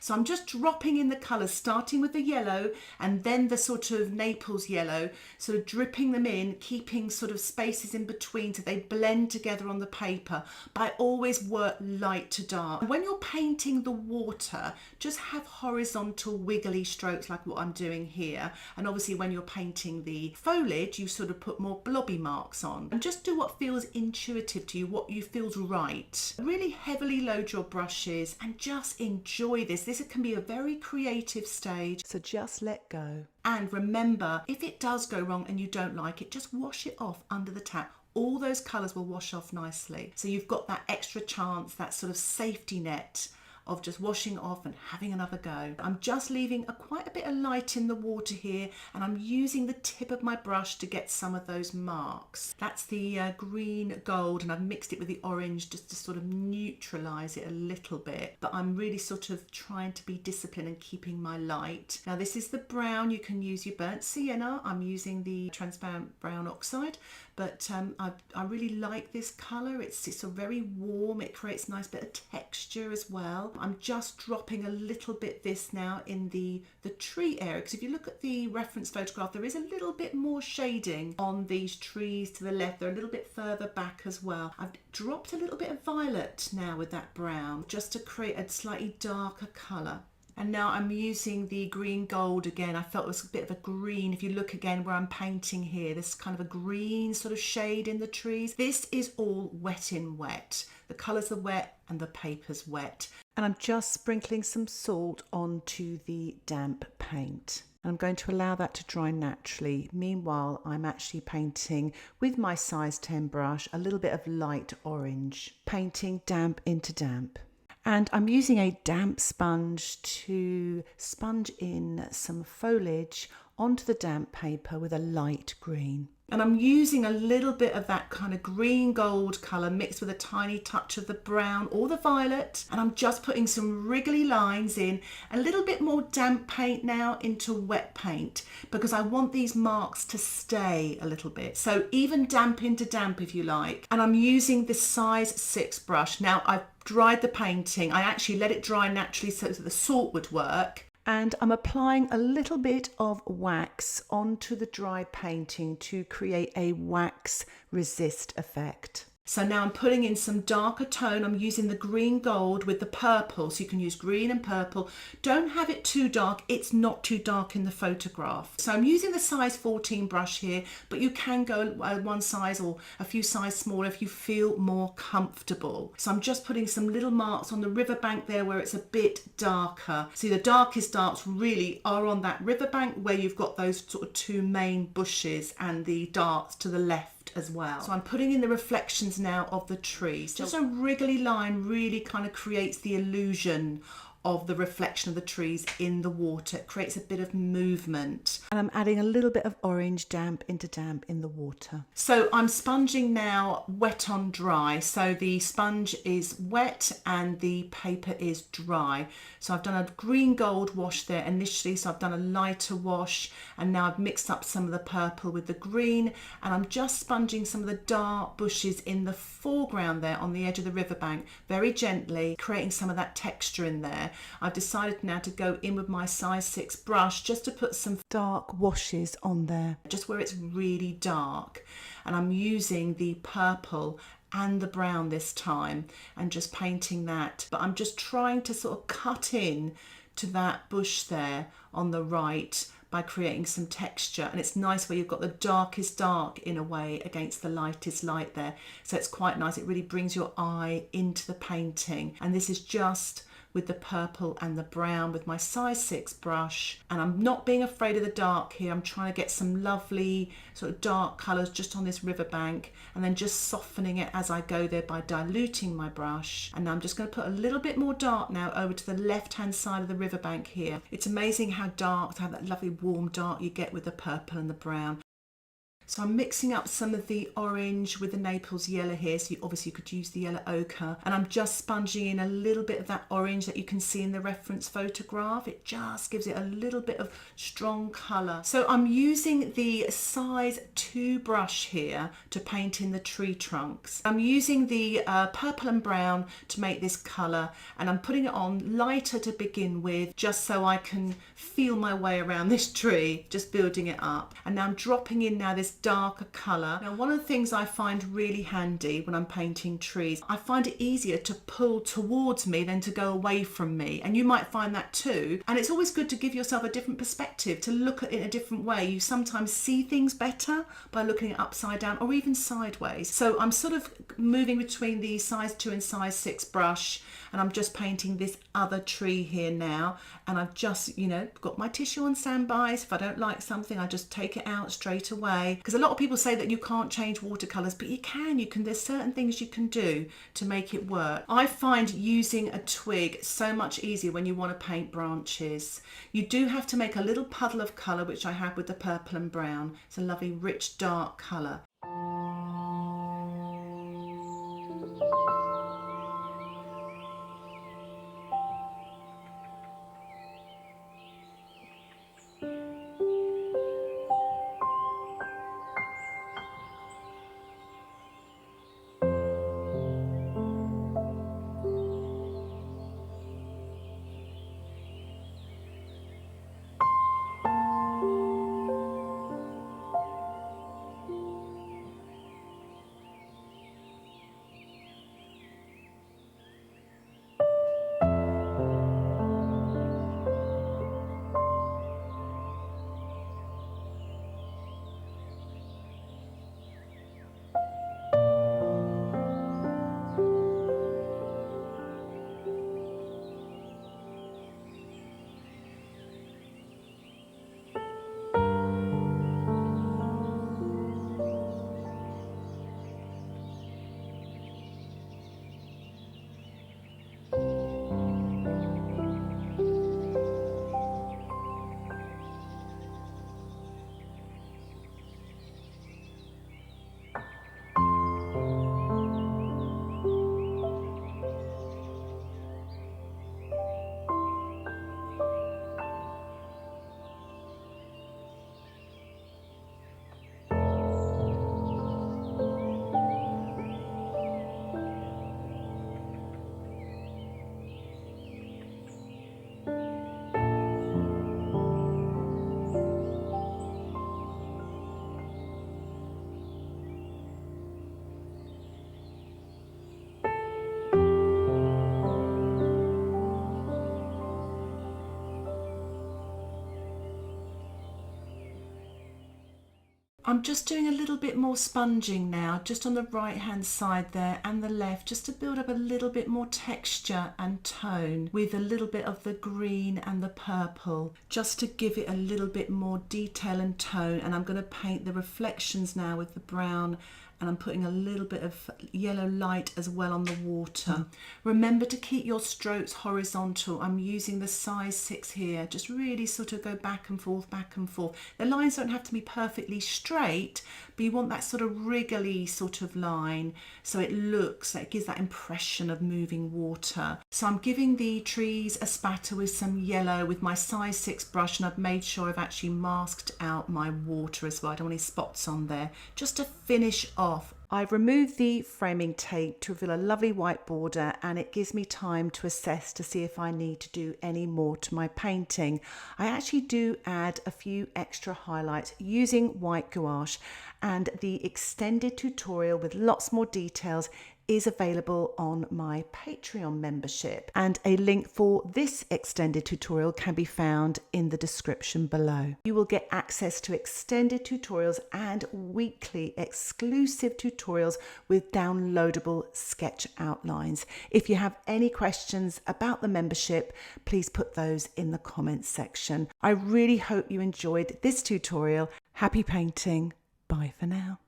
So I'm just dropping in the colours, starting with the yellow and then the sort of Naples yellow, sort of dripping them in, keeping sort of spaces in between so they blend together on the paper. But I always work light to dark. When you're painting the water, just have horizontal wiggly strokes like what I'm doing here. And obviously when you're painting the foliage, you sort of put more blobby marks on. And just do what feels intuitive to you, what you feels right. Really heavily load your brushes and just enjoy this. This can be a very creative stage, so just let go. And remember, if it does go wrong and you don't like it, just wash it off under the tap. All those colours will wash off nicely. So you've got that extra chance, that sort of safety net of just washing off and having another go. I'm just leaving quite a bit of light in the water here, and I'm using the tip of my brush to get some of those marks. That's the green gold, and I've mixed it with the orange just to sort of neutralize it a little bit, but I'm really sort of trying to be disciplined and keeping my light. Now this is the brown. You can use your burnt sienna. I'm using the transparent brown oxide, but I really like this colour. It's a very warm, it creates a nice bit of texture as well. I'm just dropping a little bit this now in the tree area, because if you look at the reference photograph, there is a little bit more shading on these trees to the left. They're a little bit further back as well. I've dropped a little bit of violet now with that brown, just to create a slightly darker colour. And now I'm using the green gold again. I felt it was a bit of a green. If you look again where I'm painting here, this kind of a green sort of shade in the trees. This is all wet in wet. The colours are wet and the paper's wet. And I'm just sprinkling some salt onto the damp paint. I'm going to allow that to dry naturally. Meanwhile, I'm actually painting with my size 10 brush a little bit of light orange, painting damp into damp. And I'm using a damp sponge to sponge in some foliage onto the damp paper with a light green. And I'm using a little bit of that kind of green gold colour mixed with a tiny touch of the brown or the violet. And I'm just putting some wriggly lines in, a little bit more damp paint now into wet paint, because I want these marks to stay a little bit. So even damp into damp if you like. And I'm using the size 6 brush. Now I've dried the painting. I actually let it dry naturally so that the salt would work. And I'm applying a little bit of wax onto the dry painting to create a wax resist effect. So now I'm putting in some darker tone. I'm using the green gold with the purple, so you can use green and purple. Don't have it too dark, it's not too dark in the photograph. So I'm using the size 14 brush here, but you can go one size or a few sizes smaller if you feel more comfortable. So I'm just putting some little marks on the riverbank there where it's a bit darker. See, the darkest darks really are on that riverbank where you've got those sort of 2 main bushes and the darks to the left as well. So I'm putting in the reflections now of the trees. Just a wriggly line really kind of creates the illusion of the reflection of the trees in the water. It creates a bit of movement. And I'm adding a little bit of orange damp into damp in the water. So I'm sponging now wet on dry. So the sponge is wet and the paper is dry. So I've done a green gold wash there initially. So I've done a lighter wash, and now I've mixed up some of the purple with the green, and I'm just sponging some of the dark bushes in the foreground there on the edge of the riverbank, very gently, creating some of that texture in there. I've decided now to go in with my size 6 brush just to put some dark washes on there, just where it's really dark. And I'm using the purple and the brown this time and just painting that. But I'm just trying to sort of cut in to that bush there on the right by creating some texture. And it's nice where you've got the darkest dark in a way against the lightest light there. So it's quite nice. It really brings your eye into the painting. And this is just with the purple and the brown with my size 6 brush. And I'm not being afraid of the dark here. I'm trying to get some lovely sort of dark colours just on this riverbank, and then just softening it as I go there by diluting my brush. And now I'm just going to put a little bit more dark now over to the left hand side of the riverbank here. It's amazing how dark, how that lovely warm dark you get with the purple and the brown. So I'm mixing up some of the orange with the Naples yellow here, so obviously you could use the yellow ochre, and I'm just sponging in a little bit of that orange that you can see in the reference photograph. It just gives it a little bit of strong colour. So I'm using the size 2 brush here to paint in the tree trunks. I'm using the purple and brown to make this colour, and I'm putting it on lighter to begin with, just so I can feel my way around this tree, just building it up. And now I'm dropping in now this darker colour. Now, one of the things I find really handy when I'm painting trees, I find it easier to pull towards me than to go away from me, and you might find that too. And it's always good to give yourself a different perspective, to look at it in a different way. You sometimes see things better by looking at upside down or even sideways. So I'm sort of moving between the size 2 and size 6 brush, and I'm just painting this other tree here now. And I've just, you know, got my tissue on standby. So if I don't like something, I just take it out straight away. Because a lot of people say that you can't change watercolours, but you can. There's certain things you can do to make it work. I find using a twig so much easier when you want to paint branches. You do have to make a little puddle of colour, which I have with the purple and brown. It's a lovely rich dark colour. I'm just doing a little bit more sponging now, just on the right hand side there and the left, just to build up a little bit more texture and tone with a little bit of the green and the purple, just to give it a little bit more detail and tone. And I'm going to paint the reflections now with the brown, and I'm putting a little bit of yellow light as well on the water. Remember to keep your strokes horizontal. I'm using the size 6 here, just really sort of go back and forth, back and forth. The lines don't have to be perfectly straight, but you want that sort of wriggly sort of line, so it gives that impression of moving water. So I'm giving the trees a spatter with some yellow with my size 6 brush, and I've made sure I've actually masked out my water as well. I don't want any spots on there, just to finish off. I've removed the framing tape to reveal a lovely white border, and it gives me time to assess to see if I need to do any more to my painting. I actually do add a few extra highlights using white gouache, and the extended tutorial with lots more details is available on my Patreon membership, and a link for this extended tutorial can be found in the description below. You will get access to extended tutorials and weekly exclusive tutorials with downloadable sketch outlines. If you have any questions about the membership, please put those in the comments section. I really hope you enjoyed this tutorial. Happy painting. Bye for now.